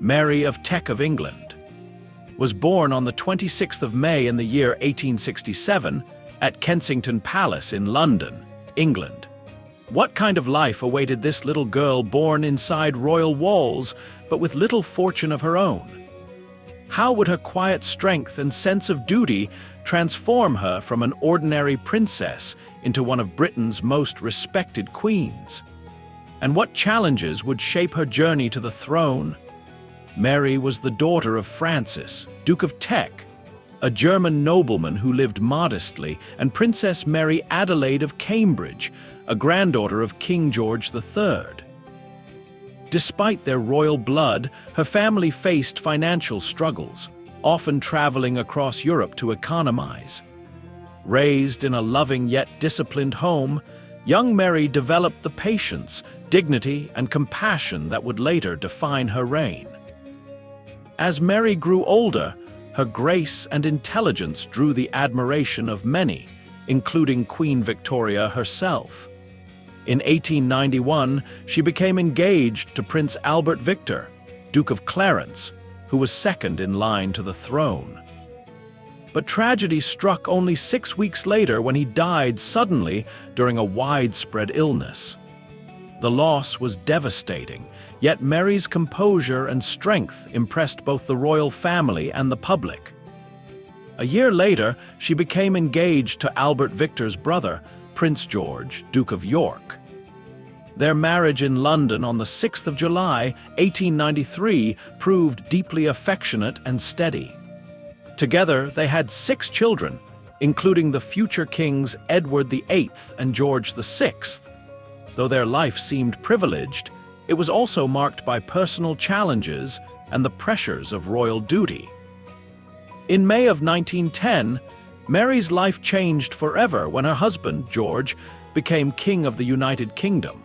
Mary of Teck of England, was born on the 26th of May in the year 1867 at Kensington Palace in London, England. What kind of life awaited this little girl born inside royal walls, but with little fortune of her own? How would her quiet strength and sense of duty transform her from an ordinary princess into one of Britain's most respected queens? And what challenges would shape her journey to the throne? Mary was the daughter of Francis, Duke of Teck, a German nobleman who lived modestly, and Princess Mary Adelaide of Cambridge, a granddaughter of King George III. Despite their royal blood, her family faced financial struggles, often traveling across Europe to economize. Raised in a loving yet disciplined home, young Mary developed the patience, dignity, and compassion that would later define her reign. As Mary grew older, her grace and intelligence drew the admiration of many, including Queen Victoria herself. In 1891, she became engaged to Prince Albert Victor, Duke of Clarence, who was second in line to the throne. But tragedy struck only 6 weeks later when he died suddenly during a widespread illness. The loss was devastating, yet Mary's composure and strength impressed both the royal family and the public. A year later, she became engaged to Albert Victor's brother, Prince George, Duke of York. Their marriage in London on the 6th of July, 1893, proved deeply affectionate and steady. Together, they had 6 children, including the future kings Edward VIII and George VI. Though their life seemed privileged, it was also marked by personal challenges and the pressures of royal duty. In May of 1910, Mary's life changed forever when her husband, George, became King of the United Kingdom.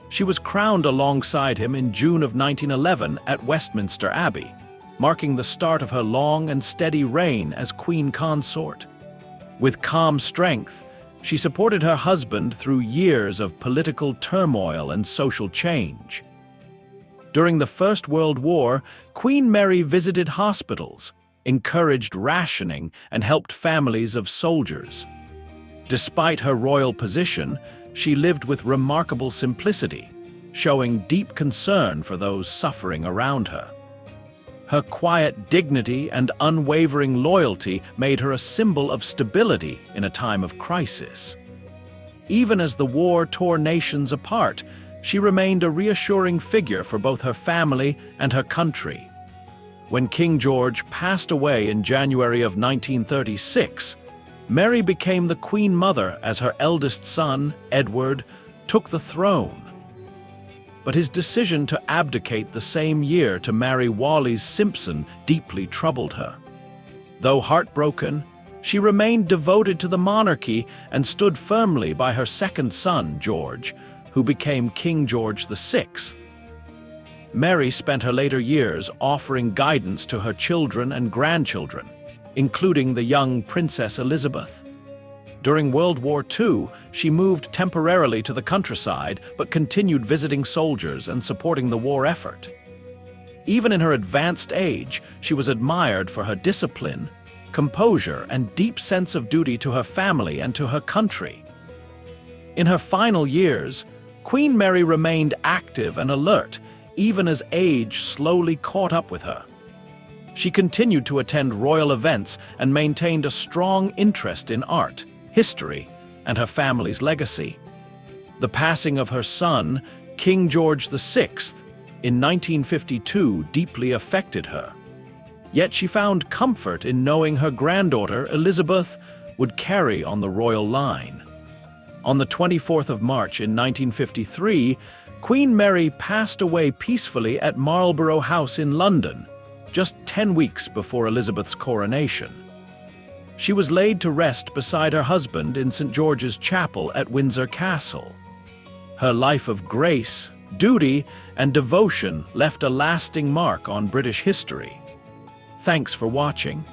She was crowned alongside him in June of 1911 at Westminster Abbey, marking the start of her long and steady reign as Queen Consort. With calm strength, she supported her husband through years of political turmoil and social change. During the First World War, Queen Mary visited hospitals, encouraged rationing, and helped families of soldiers. Despite her royal position, she lived with remarkable simplicity, showing deep concern for those suffering around her. Her quiet dignity and unwavering loyalty made her a symbol of stability in a time of crisis. Even as the war tore nations apart, she remained a reassuring figure for both her family and her country. When King George passed away in January of 1936, Mary became the Queen Mother as her eldest son, Edward, took the throne. But his decision to abdicate the same year to marry Wallis Simpson deeply troubled her. Though heartbroken, she remained devoted to the monarchy and stood firmly by her second son, George, who became King George VI. Mary spent her later years offering guidance to her children and grandchildren, including the young Princess Elizabeth. During World War II, she moved temporarily to the countryside but continued visiting soldiers and supporting the war effort. Even in her advanced age, she was admired for her discipline, composure, and deep sense of duty to her family and to her country. In her final years, Queen Mary remained active and alert, even as age slowly caught up with her. She continued to attend royal events and maintained a strong interest in art, history, and her family's legacy. The passing of her son, King George VI, in 1952 deeply affected her. Yet she found comfort in knowing her granddaughter, Elizabeth, would carry on the royal line. On the 24th of March in 1953, Queen Mary passed away peacefully at Marlborough House in London, just 10 weeks before Elizabeth's coronation. She was laid to rest beside her husband in St. George's Chapel at Windsor Castle. Her life of grace, duty, and devotion left a lasting mark on British history. Thanks for watching.